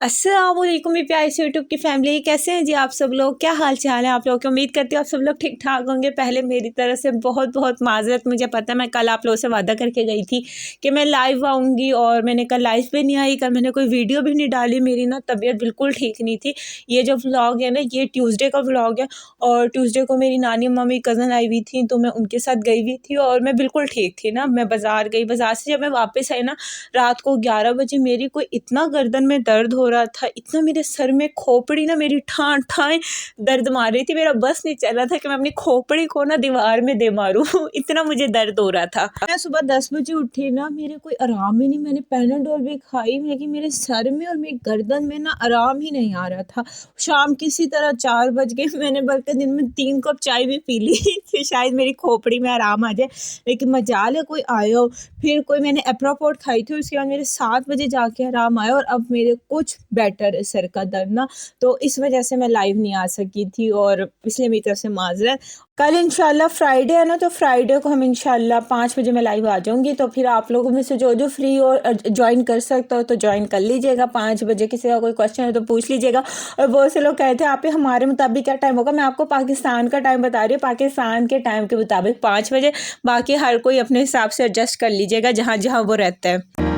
अस्सलाम वालेकुम मेरे प्यारे से यूट्यूब की फैमिली, कैसे हैं जी आप सब लोग। क्या हाल चाल है आप लोगों की। उम्मीद करती हूँ आप सब लोग ठीक ठाक होंगे। पहले मेरी तरफ से बहुत बहुत माजरत। मुझे पता है मैं कल आप लोगों से वादा करके गई थी कि मैं लाइव आऊँगी और मैंने कल लाइव भी नहीं आई। कल मैंने कोई वीडियो भी नहीं डाली। मेरी ना तबीयत बिल्कुल ठीक नहीं थी। ये जो व्लॉग है ना, ये ट्यूसडे का व्लॉग है और ट्यूसडे को मेरी नानी अम्मा मेरी कज़न आई हुई थी तो मैं उनके साथ गई हुई थी और मैं बिल्कुल ठीक थी ना। मैं बाज़ार गई, बाज़ार से जब मैं वापस आई ना रात को 11 बजे, मेरी कोई इतना गर्दन में दर्द हो रहा था, इतना मेरे सर में खोपड़ी ना मेरी ठाँ ठाँय दर्द मार रही थी। मेरा बस नहीं चल रहा था कि मैं अपनी खोपड़ी को ना दीवार में दे मारूं इतना मुझे दर्द हो रहा था। मैं सुबह 10 बजे उठी ना, मेरे कोई आराम ही नहीं। मैंने पैनाडोल भी खाई लेकिन मेरे सर में और मेरी गर्दन में ना आराम ही नहीं आ रहा था। शाम किसी तरह 4 बज गए, मैंने बल्कि दिन में 3 कप चाय भी पी ली कि शायद मेरी खोपड़ी में आराम आ जाए, लेकिन मजाल है कोई आया हो। फिर कोई मैंने एप्रापोर्ट खाई थी, उसके बाद मेरे 7 बजे जाके आराम आया और अब मेरे कुछ बेटर है सर का दर्द ना। तो इस वजह से मैं लाइव नहीं आ सकी थी और इसलिए मेरी तरफ से माजरत। कल इंशाल्लाह फ्राइडे है ना, तो फ्राइडे को हम इंशाल्लाह 5 बजे मैं लाइव आ जाऊंगी। तो फिर आप लोगों में से जो जो फ्री और ज्वाइन कर सकता हो तो ज्वाइन कर लीजिएगा 5 बजे। किसी का कोई क्वेश्चन है तो पूछ लीजिएगा। और बहुत से लोग कहते हैं आप हमारे मुताबिक क्या टाइम होगा। मैं आपको पाकिस्तान का टाइम बता रही हूँ, पाकिस्तान के टाइम के मुताबिक 5 बजे। बाकी हर कोई अपने हिसाब से एडजस्ट कर लीजिएगा जहाँ जहाँ वो रहता है।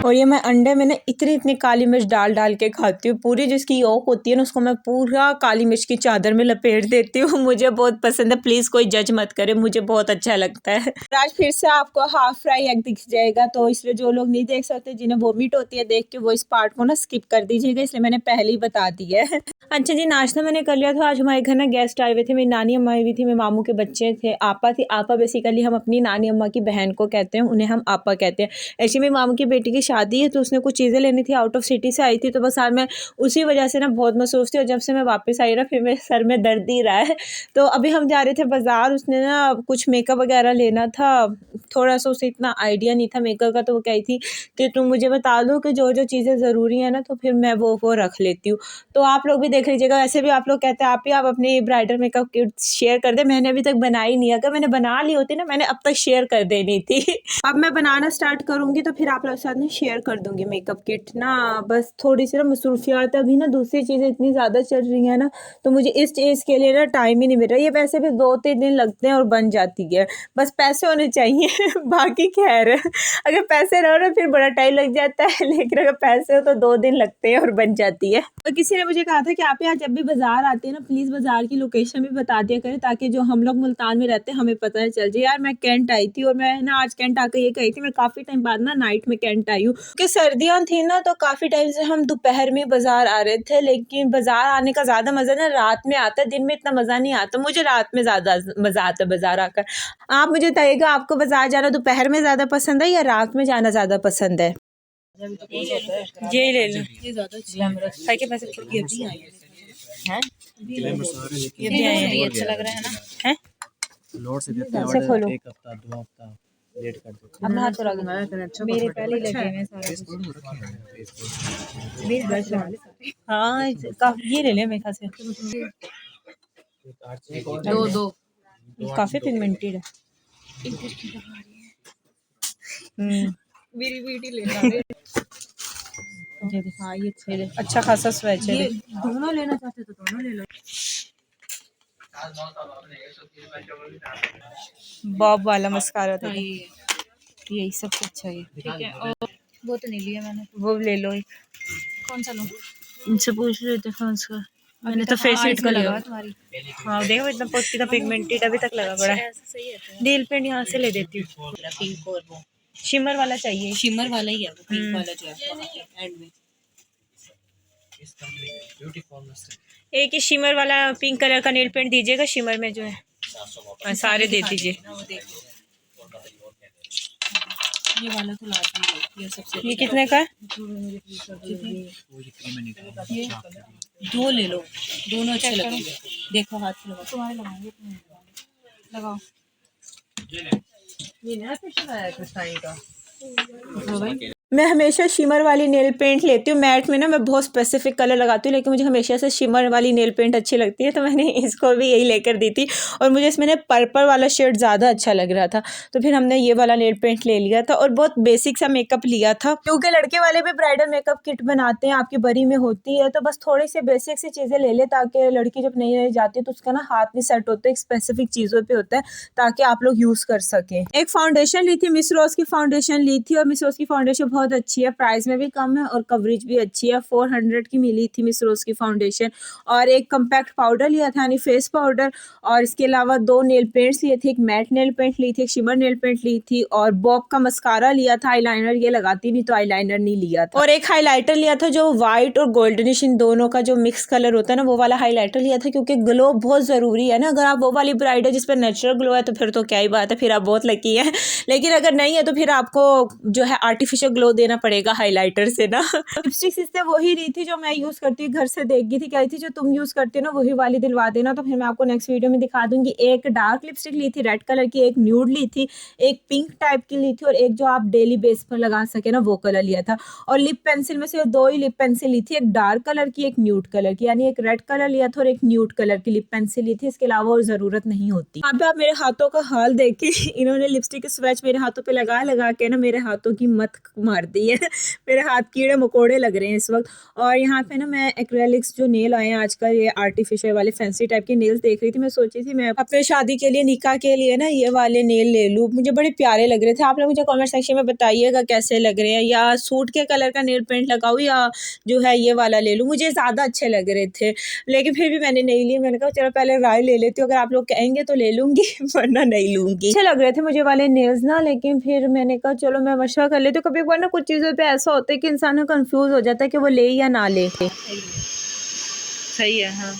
और ये मैं अंडे में ना इतनी इतनी काली मिर्च डाल डाल के खाती हूँ। पूरी जिसकी योक होती है ना उसको मैं पूरा काली मिर्च की चादर में लपेट देती हूँ। मुझे बहुत पसंद है, प्लीज़ कोई जज मत करे, मुझे बहुत अच्छा लगता है। आज फिर से आपको हाफ फ्राई एग दिख जाएगा, तो इसलिए जो लोग नहीं देख सकते, जिन्हें वोमिट होती है देख के, वो इस पार्ट को ना स्किप कर दीजिएगा, इसलिए मैंने पहले ही बता दिया है। अच्छा जी, नाश्ता मैंने कर लिया था। आज हमारे घर ना गेस्ट आए हुए थे, मेरी नानी अम्मा आई हुई थी, मेरे मामू के बच्चे थे, आपा थी। आपा बेसिकली हम अपनी नानी अम्मा की बहन को कहते हैं, उन्हें हम आपा कहते हैं। एक्चुअली मेरे मामू की बेटी की शादी है तो उसने कुछ चीज़ें लेनी थी, आउट ऑफ सिटी से आई थी, तो बस आज मैं उसी वजह से ना बहुत मसरूफ़ थी। और जब से मैं वापस आई ना फिर मेरे सर में दर्द ही रहा है। तो अभी हम जा रहे थे बाज़ार, उसने ना कुछ मेकअप वगैरह लेना था। थोड़ा सा उसे इतना आइडिया नहीं था मेकअप का, तो वो कही थी कि तुम मुझे बता दो कि जो जो चीज़ें ज़रूरी है ना, तो फिर मैं वो रख लेती हूँ। तो आप लोग भी देख लीजिएगा। वैसे भी आप लोग कहते हैं आप अपनी ब्राइडल मेकअप किट शेयर कर दें। मैंने अभी तक बनाई नहीं है, अगर मैंने बना ली होती ना मैंने अब तक शेयर कर देनी थी अब मैं बनाना स्टार्ट करूँगी तो फिर आप लोग साथ में शेयर कर दूँगी मेकअप किट ना। बस थोड़ी सी ना मसरूफियात अभी ना, दूसरी चीज़ें इतनी ज़्यादा चल रही हैं ना, तो मुझे इस चीज़ के लिए ना टाइम ही नहीं मिल रहा। ये वैसे भी 2-3 दिन लगते हैं और बन जाती है, बस पैसे होने चाहिए बाकी खैर है। अगर पैसे ना हो ना फिर बड़ा टाइम लग जाता है, लेकिन अगर पैसे हो तो 2 दिन लगते हैं और बन जाती है। तो किसी ने मुझे कहा था कि आप यहाँ जब भी बाजार आते हैं ना प्लीज़ बाजार की लोकेशन भी बता दिया करें, ताकि जो हम लोग मुल्तान में रहते हैं हमें पता चल जाए। यार मैं कैंट आई थी और मैं ना आज कैंट आकर ये कही थी, मैं काफ़ी टाइम बाद ना नाइट में कैंट आई हूँ, क्योंकि सर्दियाँ थी ना तो काफ़ी टाइम से हम दोपहर में बाजार आ रहे थे। लेकिन बाजार आने का ज़्यादा मज़ा ना रात में आता है, दिन में इतना मज़ा नहीं आता। मुझे रात में ज़्यादा मज़ा आता है बाजार आकर। आप मुझे बताइएगा, आपको बाजार जाना दोपहर में ज़्यादा पसंद है या रात में जाना ज़्यादा पसंद है। ये ले लो, ये ज़्यादा अच्छा के पैसे हैं, ये भी आए, अच्छा लग रहा है ना है। लोड से देते हैं ऑर्डर, 1 हफ्ता 2 हफ्ता लेट कर देते हैं। अपना हाथ चला गया, मेरे पहले लगे हैं सारे हाँ ये ले ले मेरे ख्याल से। दो काफी पिगमेंटेड है। मेरी बेटी लेना है। हाँ ये अच्छा खासा स्वेच है। दोनों लेना चाहते तो दोनों ले लो। बॉब वाला मस्कारा था यही सबसे अच्छा है। ठीक है, और वो तो नहीं लिया मैंने, वो ले लो एक। कौन सा लूं? इनसे पूछ लेते हैं कौन सा। मैंने तो फेस शीट का लिया तुम्हारी। हाँ देखो इतना पोती का पिगमेंटेड अभी तक लगा पड़ा है। नील पेंट यहाँ से ले देती हूँ। पिंक और वो शिमर वाला चाहिए, शिमर वाला ही है वो, पिंक वाला जो है एंड में। एक ही शिमर वाला पिंक कलर का नेल पेंट दीजिएगा, शिमर में जो है सारे दे दीजिए। ये वाला तो लाजमी है सबसे। ये कितने का है? ये 2 ले लो, दोनों अच्छे लगेंगे। देखो हाथ से लगाओ, तुम्हारे लगाएंगे, लगाओ। ये नया फैशन आया है साई का। मैं हमेशा शिमर वाली नेल पेंट लेती हूँ। मैट में ना मैं बहुत स्पेसिफिक कलर लगाती हूँ, लेकिन मुझे हमेशा से शिमर वाली नेल पेंट अच्छी लगती है, तो मैंने इसको भी यही लेकर दी थी। और मुझे इसमें ना पर्पल वाला शेड ज़्यादा अच्छा लग रहा था, तो फिर हमने ये वाला नेल पेंट ले लिया था। और बहुत बेसिक सा मेकअप लिया था, क्योंकि लड़के वाले भी ब्राइडल मेकअप किट बनाते हैं, आपकी बरी में होती है, तो बस थोड़ी सी बेसिक सी चीज़ें ले ले, ताकि लड़की जब नई नई जाती है तो उसका ना हाथ नहीं सेट होता, एक स्पेसिफिक चीज़ों पर होता है, ताकि आप लोग यूज़ कर सकें। एक फाउंडेशन ली थी, मिस रोज़ की फाउंडेशन ली थी, और मिस रोज़ की फाउंडेशन बहुत अच्छी है, प्राइस में भी कम है और कवरेज भी अच्छी है। 400 की मिली थी मिस रोज़ की फाउंडेशन। और एक कम्पैक्ट पाउडर लिया था, यानी फेस पाउडर। और इसके अलावा 2 नेल पेंट्स लिए थे, एक मैट नेल पेंट ली थी, एक शिमर नेल पेंट ली थी, और बॉब का मस्कारा लिया था। आईलाइनर ये लगाती नहीं, तो आईलाइनर नहीं लिया था। और एक हाईलाइटर लिया था, जो व्हाइट और गोल्डनिश इन दोनों का जो मिक्स कलर होता है ना, वो वाला हाईलाइटर लिया था, क्योंकि ग्लो बहुत ज़रूरी है ना। अगर आप वो वाली ब्राइड है जिस पर नेचुरल ग्लो है, तो फिर तो क्या ही बात है, फिर आप बहुत लकी है। लेकिन अगर नहीं है तो फिर आपको जो है आर्टिफिशियल ग्लो देना पड़ेगा हाइलाइटर से ना। लिपस्टिक इससे वही ली थी जो मैं यूज़ करती हूँ, घर से देख गई थी, कही थी जो तुम यूज़ करती हो ना वही वाली दिलवा देना, तो फिर मैं आपको नेक्स्ट वीडियो में दिखा दूंगी। एक डार्क लिपस्टिक ली थी रेड कलर की, एक न्यूड ली थी, एक पिंक टाइप की ली थी, और एक जो आप डेली बेस पर लगा सके ना वो कलर लिया था। और लिप पेंसिल में से 2 ही लिप पेंसिल ली थी, एक डार्क कलर की, एक न्यूड कलर की, यानी एक रेड कलर लिया था और एक न्यूड कलर की लिप पेंसिल ली थी। इसके अलावा और ज़रूरत नहीं होती। यहाँ पे आप मेरे हाथों का हाल देखिए, इन्होंने लिपस्टिक स्वेच मेरे हाथों पे लगा लगा के ना मेरे हाथों की मत मार दी है। मेरे हाथ कीड़े मकोड़े लग रहे हैं इस वक्त। और यहाँ पे ना मैं एक्रेलिक्स जो नेल आए हैं आजकल, ये आर्टिफिशियल वाले फैंसी टाइप के नेल्स देख रही थी। मैं सोची थी मैं अपने शादी के लिए, निकाह के लिए ना ये वाले नेल ले लूँ, मुझे बड़े प्यारे लग रहे थे। आप लोग मुझे कमेंट सेक्शन में बताइएगा कैसे लग रहे हैं, या सूट के कलर का नेल पेंट लगाऊँ या जो है ये वाला ले लूँ। मुझे ज़्यादा अच्छे लग रहे थे, लेकिन फिर भी मैंने नहीं ली। मैंने कहा चलो पहले राय ले लेती हूँ, अगर आप लोग कहेंगे तो ले लूँगी, वरना नहीं लूँगी। अच्छे लग रहे थे मुझे वाले नेल्स ना, लेकिन फिर मैंने कहा चलो मैं मशवरा कर लेती हूँ। कभी कभार ना कुछ चीज़ों पे ऐसा होता है कि इंसान कंफ्यूज हो जाता है कि वो ले या ना ले। सही है, हाँ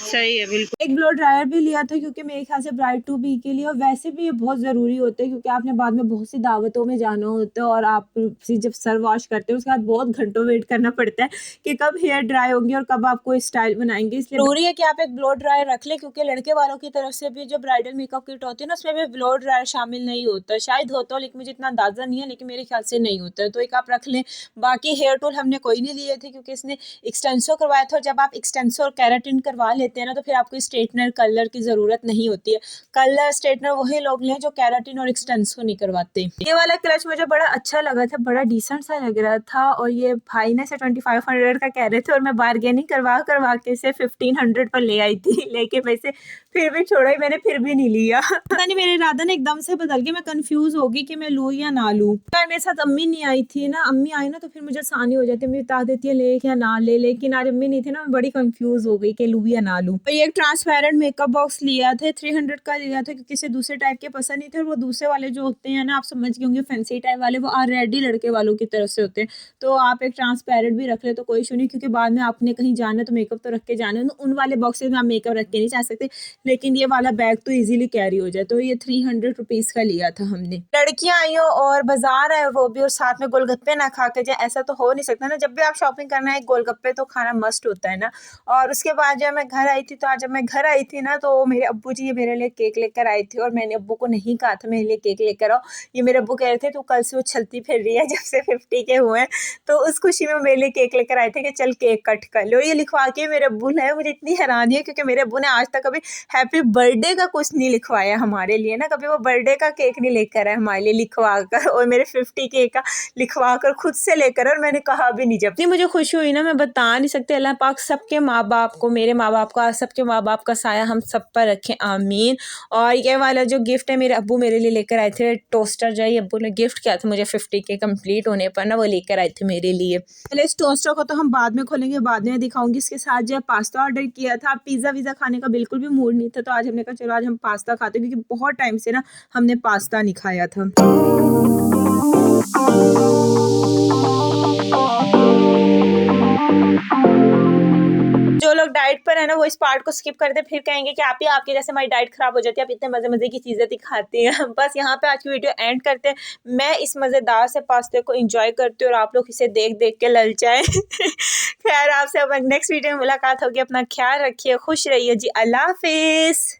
सही है बिल्कुल। एक ब्लो ड्रायर भी लिया था, क्योंकि मेरे ख्याल से ब्राइड टू बी के लिए, और वैसे भी ये बहुत ज़रूरी होते हैं, क्योंकि आपने बाद में बहुत सी दावतों में जाना होता है, और आप जब सर वॉश करते हो उसके बाद बहुत घंटों वेट करना पड़ता है कि कब हेयर ड्राई होंगे और कब आप कोई स्टाइल बनाएंगे। इसलिए ज़रूरी है कि आप एक ब्लो ड्रायर रख लें, क्योंकि लड़के वालों की तरफ से भी जो ब्राइडल मेकअप किट होती है ना, उसमें भी ब्लो ड्रायर शामिल नहीं होता। शायद होता हो, लेकिन मुझे इतना अंदाज़ा नहीं है, लेकिन मेरे ख्याल से नहीं होता है, तो एक आप रख लें। बाकी हेयर टूल हमने कोई नहीं लिए थे, क्योंकि इसने एक्सटेंसो करवाया था, और जब आप एक्सटेंसो और केराटिन करवा लेते हैं ना, तो फिर आपको स्ट्रेटनर कलर की ज़रूरत नहीं होती है। कलर स्ट्रेटनर वही लोग लें जो केराटिन और एक्सटेंसो नहीं करवाते। ये वाला क्लच मुझे बड़ा अच्छा लगा था, बड़ा डिसेंट सा लग रहा था, और ये भाई ने से 2500 का कह रहे थे, और मैं बार्गेनिंग करवा के इसे 1500 पर ले आई थी, लेकिन वैसे फिर भी छोड़ा ही मैंने, फिर भी नहीं लिया। पता नहीं मेरे इरादा ने एकदम से बदल गया, मैं कंफ्यूज हो गई कि मैं लूँ या ना लूँ। मेरे साथ अम्मी नहीं आई थी ना, अम्मी आई ना तो फिर मुझे आसानी हो जाती है, अम्मी बता देती है ले या ना ले, लेकिन आज अम्मी नहीं थी ना, मैं बड़ी कंफ्यूज हो गई कि लूँ या ना लूँ। तो ये एक ट्रांसपेरेंट मेकअप बॉक्स लिया था, 300 का लिया था, क्योंकि इसे दूसरे टाइप के पसंद नहीं थे, और वो दूसरे वाले जो होते हैं ना, आप समझ गए होंगे फैंसी टाइप वाले, वो ऑलरेडी लड़के वालों की तरफ से होते हैं। तो आप एक ट्रांसपेरेंट भी रख ले तो कोई इशू नहीं, क्योंकि बाद में आपने कहीं जाना है तो मेकअप तो रख के जाना है। उन वाले बॉक्सेस में आप मेकअप रख के नहीं जा सकते, लेकिन ये वाला बैग तो इजीली कैरी हो जाए। तो ये 300 रुपीज़ का लिया था हमने। लड़कियां आई हो और बाजार आए वो भी, और साथ में गोलगप्पे ना खा के जाए, ऐसा तो हो नहीं सकता ना। जब भी आप शॉपिंग करना है, गोलगप्पे तो खाना मस्ट होता है ना। और उसके बाद जब मैं घर आई थी, तो आज जब मैं घर आई थी ना, तो मेरे अब्बू जी मेरे लिए केक लेकर आए थे, और मैंने अब्बू को नहीं कहा था मेरे लिए केक लेकर आओ। ये मेरे अब्बू कह रहे थे तो कल से वो चलती फिर रही है जब से 50 के हुए हैं, तो उस खुशी में मेरे लिए केक लेकर आए थे कि चल केक कट कर लो। ये लिखवा के मेरे अब्बू ने, मुझे इतनी हैरानी है, क्योंकि मेरे अब्बू ने आज तक कभी हैप्पी बर्थडे का कुछ नहीं लिखवाया हमारे लिए ना, कभी वो बर्थडे का केक नहीं लेकर आए हमारे लिए लिखवा कर, और मेरे 50 केक का लिखवा कर खुद से लेकर, और मैंने कहा भी नहीं। जब इतनी मुझे खुशी हुई ना, मैं बता नहीं सकती। अल्लाह पाक सबके माँ बाप को, मेरे माँ बाप का, सबके माँ बाप का साया हम सब पर रखें, आमीन। और ये वाला जो गिफ्ट है मेरे अब्बू मेरे लिए लेकर आए थे, टोस्टर जो है अब्बू ने गिफ्ट किया था मुझे 50 के कंप्लीट होने पर ना, वो लेकर आए थे मेरे लिए। पहले इस टोस्टर को तो हम बाद में खोलेंगे, बाद में दिखाऊंगी। इसके साथ जो है पास्ता ऑर्डर किया था। पिज़्ज़ा वीज़ा खाने का बिल्कुल भी मूड नहीं था, तो आज हमने कहा चलो आज हम पास्ता खाते हैं, क्योंकि बहुत टाइम से ना हमने पास्ता नहीं खाया था। जो लोग डाइट पर है ना, वो इस पार्ट को स्किप कर दे, फिर कहेंगे कि आप ही आपकी जैसे हमारी डाइट खराब हो जाती है, आप इतने मजे मजे की चीजें दिखाती हैं। बस यहाँ पे आज की वीडियो एंड करते हैं। मैं इस मजेदार से पास्ते को एंजॉय करती हूँ, और आप लोग इसे देख देख के ललचाएं। खैर, आपसे अब नेक्स्ट वीडियो में मुलाकात होगी। अपना ख्याल रखिए, खुश रहिए जी। अल्लाह हाफिज।